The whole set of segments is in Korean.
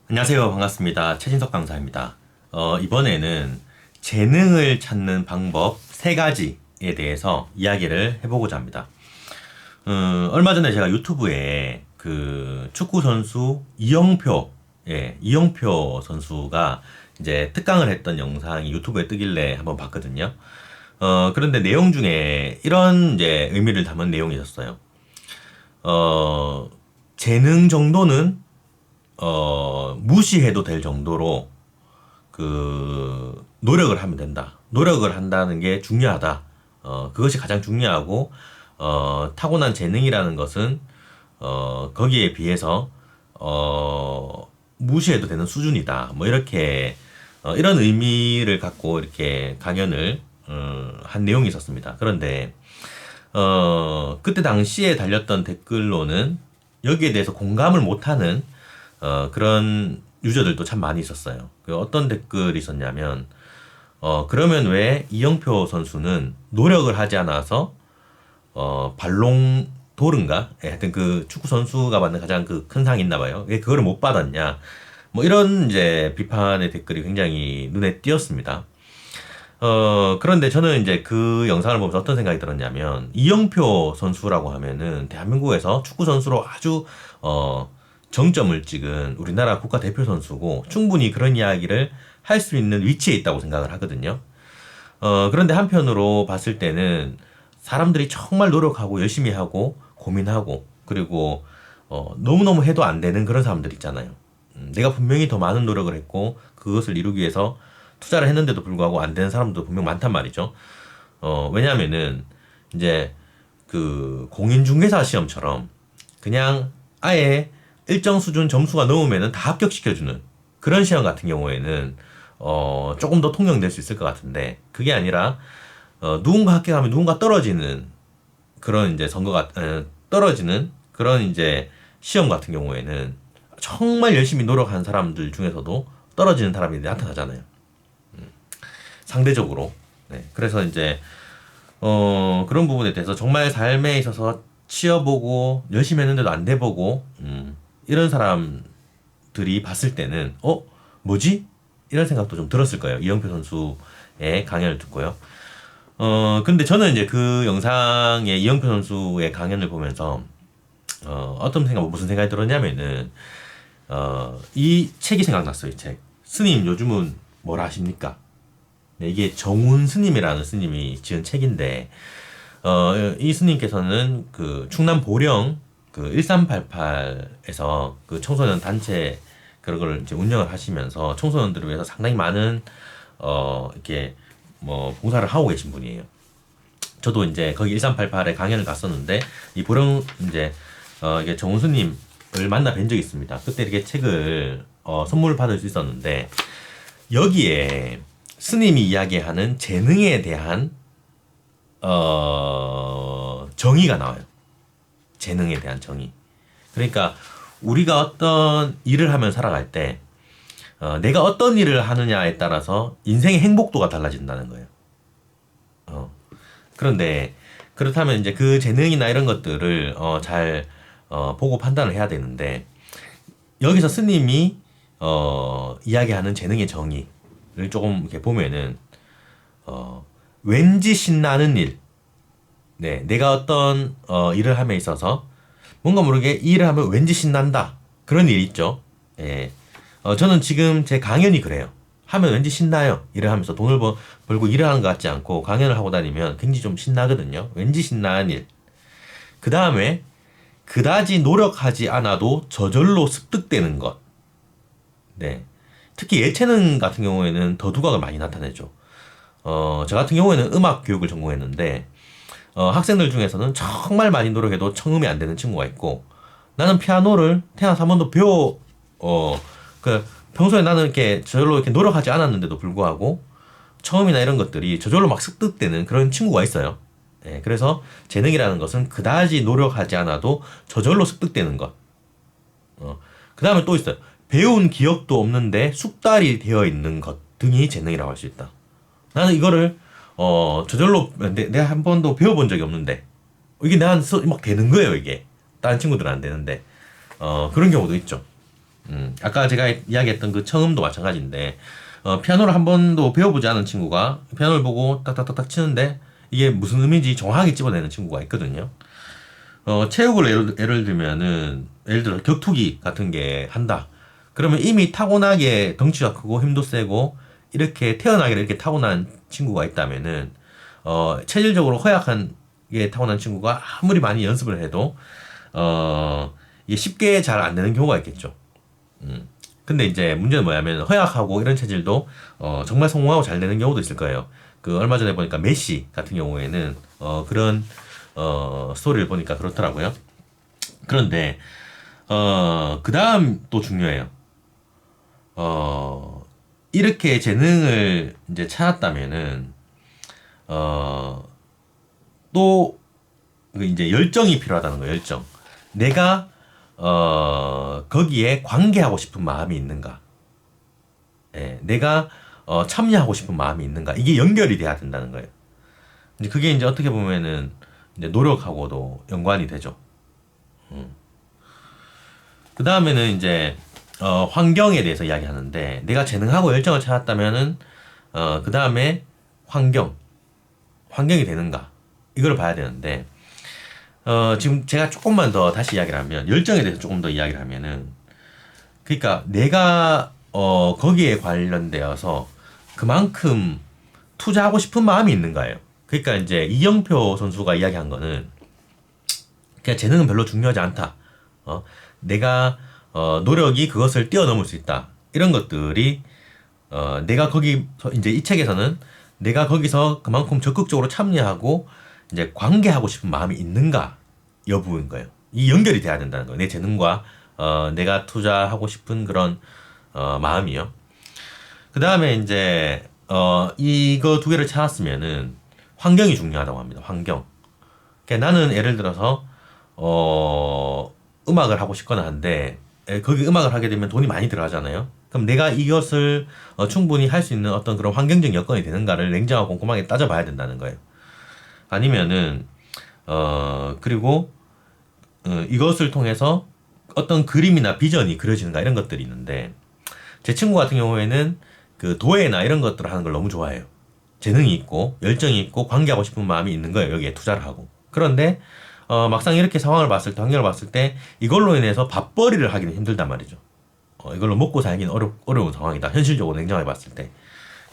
안녕하세요. 반갑습니다. 최진석 강사입니다. 이번에는 재능을 찾는 방법 3가지에 대해서 이야기를 해보고자 합니다. 얼마 전에 제가 유튜브에 그 축구 선수 이영표 선수가 이제 특강을 했던 영상이 유튜브에 뜨길래 한번 봤거든요. 그런데 내용 중에 이런 이제 의미를 담은 내용이 있었어요. 재능 정도는 무시해도 될 정도로 노력을 하면 된다. 노력을 한다는 게 중요하다. 그것이 가장 중요하고, 타고난 재능이라는 것은, 거기에 비해서, 무시해도 되는 수준이다. 뭐, 이렇게, 이런 의미를 갖고 이렇게 강연을, 한 내용이 있었습니다. 그런데, 그때 당시에 달렸던 댓글로는 여기에 대해서 공감을 못하는 그런 유저들도 참 많이 있었어요. 어떤 댓글이 있었냐면, 그러면 왜 이영표 선수는 노력을 하지 않아서, 발롱 도르인가? 하여튼 그 축구 선수가 받는 가장 그 큰 상이 있나 봐요. 왜 그거를 못 받았냐? 뭐 이런 이제 비판의 댓글이 굉장히 눈에 띄었습니다. 그런데 저는 이제 그 영상을 보면서 어떤 생각이 들었냐면, 이영표 선수라고 하면은 대한민국에서 축구 선수로 아주, 정점을 찍은 우리나라 국가대표 선수고 충분히 그런 이야기를 할 수 있는 위치에 있다고 생각을 하거든요. 그런데 한편으로 봤을 때는 사람들이 정말 노력하고 열심히 하고 고민하고 그리고 너무너무 해도 안 되는 그런 사람들 있잖아요. 내가 분명히 더 많은 노력을 했고 그것을 이루기 위해서 투자를 했는데도 불구하고 안 되는 사람도 분명 많단 말이죠. 왜냐면은 이제 그 공인중개사 시험처럼 그냥 아예 일정 수준 점수가 넘으면은 다 합격시켜주는 그런 시험 같은 경우에는 조금 더 통용될 수 있을 것 같은데 그게 아니라 누군가 합격하면 누군가 떨어지는 그런 이제 떨어지는 그런 이제 시험 같은 경우에는 정말 열심히 노력한 사람들 중에서도 떨어지는 사람이 나타나잖아요. 상대적으로. 네. 그래서 이제 그런 부분에 대해서 정말 삶에 있어서 치여보고 열심히 했는데도 안 돼보고 이런 사람들이 봤을 때는 뭐지? 이런 생각도 좀 들었을 거예요. 이영표 선수의 강연을 듣고요. 근데 저는 이제 그 영상에 이영표 선수의 강연을 보면서 무슨 생각이 들었냐면은 이 책이 생각났어요. 이 책. 스님 요즘은 뭐라 하십니까? 네, 이게 정운 스님이라는 스님이 지은 책인데 이 스님께서는 그 충남 보령 그 1388에서 그 청소년 단체 그런 걸 이제 운영을 하시면서 청소년들을 위해서 상당히 많은 이렇게 뭐 봉사를 하고 계신 분이에요. 저도 이제 거기 1388에 강연을 갔었는데 이 보령 이제 이게 정우수님을 만나 뵌 적이 있습니다. 그때 이렇게 책을 선물 받을 수 있었는데 여기에 스님이 이야기하는 재능에 대한 정의가 나와요. 재능에 대한 정의. 그러니까 우리가 어떤 일을 하면 살아갈 때 내가 어떤 일을 하느냐에 따라서 인생의 행복도가 달라진다는 거예요. 그런데 그렇다면 이제 그 재능이나 이런 것들을 잘 보고 판단을 해야 되는데 여기서 스님이 이야기하는 재능의 정의를 조금 이렇게 보면은 왠지 신나는 일, 네, 내가 어떤 일을 함에 있어서 뭔가 모르게 이 일을 하면 왠지 신난다. 그런 일 있죠. 예. 저는 지금 제 강연이 그래요. 하면 왠지 신나요. 일을 하면서 돈을 벌고 일을 하는 것 같지 않고 강연을 하고 다니면 굉장히 좀 신나거든요. 왠지 신나는 일. 그 다음에 그다지 노력하지 않아도 저절로 습득되는 것. 네. 특히 예체능 같은 경우에는 더 두각을 많이 나타내죠. 저 같은 경우에는 음악 교육을 전공했는데 학생들 중에서는 정말 많이 노력해도 청음이 안 되는 친구가 있고 나는 피아노를 태어나서 한 번도 평소에 나는 이렇게 저절로 이렇게 노력하지 않았는데도 불구하고 청음이나 이런 것들이 저절로 막 습득되는 그런 친구가 있어요. 예, 그래서 재능이라는 것은 그다지 노력하지 않아도 저절로 습득되는 것. 그 다음에 또 있어요. 배운 기억도 없는데 숙달이 되어 있는 것 등이 재능이라고 할 수 있다. 나는 이거를 저절로 내가 한 번도 배워본 적이 없는데 이게 나한테 막 되는 거예요. 이게 다른 친구들은 안 되는데 그런 경우도 있죠. 아까 제가 이야기했던 그 청음도 마찬가지인데, 피아노를 한 번도 배워보지 않은 친구가 피아노를 보고 딱딱딱딱 치는데 이게 무슨 의미인지 정확하게 집어내는 친구가 있거든요. 체육을 예를 들면은, 예를 들어 격투기 같은 게 한다. 그러면 이미 타고나게 덩치가 크고 힘도 세고 이렇게 태어나게 이렇게 타고난 친구가 있다면은, 체질적으로 허약한 게 타고난 친구가 아무리 많이 연습을 해도 이게 쉽게 잘 안 되는 경우가 있겠죠. 근데 이제 문제는 뭐냐면 허약하고 이런 체질도 정말 성공하고 잘 되는 경우도 있을 거예요. 그 얼마 전에 보니까 메시 같은 경우에는 그런 스토리를 보니까 그렇더라고요. 그런데 그 다음 또 중요해요. 이렇게 재능을 이제 찾았다면은 또 이제 열정이 필요하다는 거예요. 열정. 내가 거기에 관계하고 싶은 마음이 있는가? 예, 내가 참여하고 싶은 마음이 있는가? 이게 연결이 돼야 된다는 거예요. 이제 그게 이제 어떻게 보면은 이제 노력하고도 연관이 되죠. 그 다음에는 이제 환경에 대해서 이야기하는데, 내가 재능하고 열정을 찾았다면은 그 다음에 환경이 되는가? 이걸 봐야 되는데, 지금 제가 조금만 더 다시 이야기를 하면, 열정에 대해서 조금 더 이야기를 하면은, 그러니까 내가 거기에 관련되어서 그만큼 투자하고 싶은 마음이 있는 거예요. 그러니까 이제 이영표 선수가 이야기한 거는, 그냥 재능은 별로 중요하지 않다. 내가 노력이 그것을 뛰어넘을 수 있다. 이런 것들이 내가 거기 이제 이 책에서는 내가 거기서 그만큼 적극적으로 참여하고 이제 관계하고 싶은 마음이 있는가 여부인 거예요. 이 연결이 돼야 된다는 거예요. 내 재능과 내가 투자하고 싶은 그런 마음이요. 그 다음에 이제 이거 두 개를 찾았으면은 환경이 중요하다고 합니다. 환경. 그러니까 나는 예를 들어서 음악을 하고 싶거나 한데, 거기 음악을 하게 되면 돈이 많이 들어가잖아요. 그럼 내가 이것을 충분히 할 수 있는 어떤 그런 환경적 여건이 되는가를 냉정하고 꼼꼼하게 따져봐야 된다는 거예요. 아니면은 그리고 이것을 통해서 어떤 그림이나 비전이 그려지는가 이런 것들이 있는데, 제 친구 같은 경우에는 그 도예나 이런 것들을 하는 걸 너무 좋아해요. 재능이 있고 열정이 있고 관계하고 싶은 마음이 있는 거예요. 여기에 투자를 하고. 그런데 막상 이렇게 상황을 봤을 때, 환경을 봤을 때 이걸로 인해서 밥벌이를 하기는 힘들단 말이죠. 이걸로 먹고 살기는 어려운 상황이다. 현실적으로 냉정하게 봤을 때.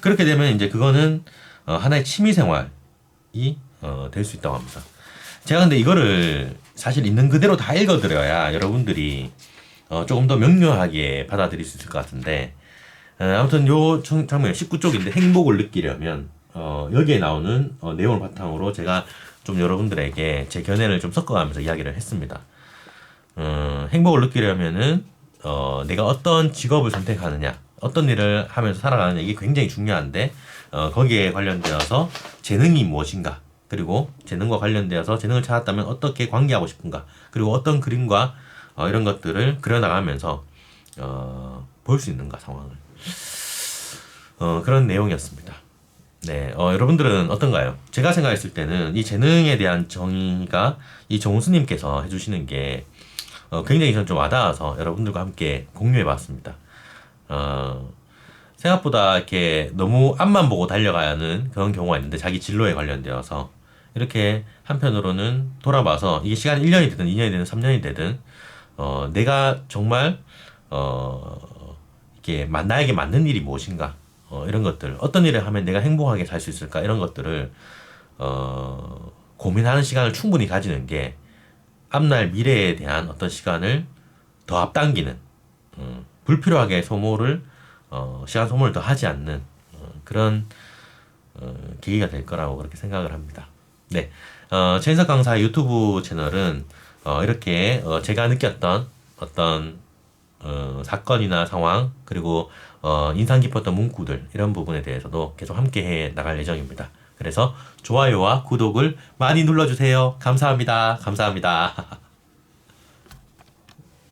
그렇게 되면 이제 그거는 하나의 취미생활이 될 수 있다고 합니다. 제가 근데 이거를 사실 있는 그대로 다 읽어드려야 여러분들이 조금 더 명료하게 받아들일 수 있을 것 같은데, 아무튼 요 장면 19쪽인데, 행복을 느끼려면 여기에 나오는 내용을 바탕으로 제가 좀 여러분들에게 제 견해를 좀 섞어가면서 이야기를 했습니다. 행복을 느끼려면은 내가 어떤 직업을 선택하느냐, 어떤 일을 하면서 살아가느냐, 이게 굉장히 중요한데, 거기에 관련되어서 재능이 무엇인가, 그리고 재능과 관련되어서 재능을 찾았다면 어떻게 관계하고 싶은가, 그리고 어떤 그림과 이런 것들을 그려나가면서 볼 수 있는가, 상황을. 그런 내용이었습니다. 네, 여러분들은 어떤가요? 제가 생각했을 때는 이 재능에 대한 정의가 이 정우수님께서 해주시는 게 굉장히 저는 좀 와닿아서 여러분들과 함께 공유해봤습니다. 생각보다 이렇게 너무 앞만 보고 달려가야 하는 그런 경우가 있는데, 자기 진로에 관련되어서 이렇게 한편으로는 돌아봐서 이게 시간이 1년이 되든 2년이 되든 3년이 되든 내가 정말 이게 나에게 맞는 일이 무엇인가, 이런 것들, 어떤 일을 하면 내가 행복하게 살 수 있을까, 이런 것들을 고민하는 시간을 충분히 가지는 게 앞날 미래에 대한 어떤 시간을 더 앞당기는, 불필요하게 시간 소모를 더 하지 않는 그런 계기가 될 거라고 그렇게 생각을 합니다. 네, 최인석 강사 유튜브 채널은 이렇게 제가 느꼈던 어떤 사건이나 상황, 그리고 인상 깊었던 문구들, 이런 부분에 대해서도 계속 함께 해 나갈 예정입니다. 그래서 좋아요와 구독을 많이 눌러주세요. 감사합니다. 감사합니다.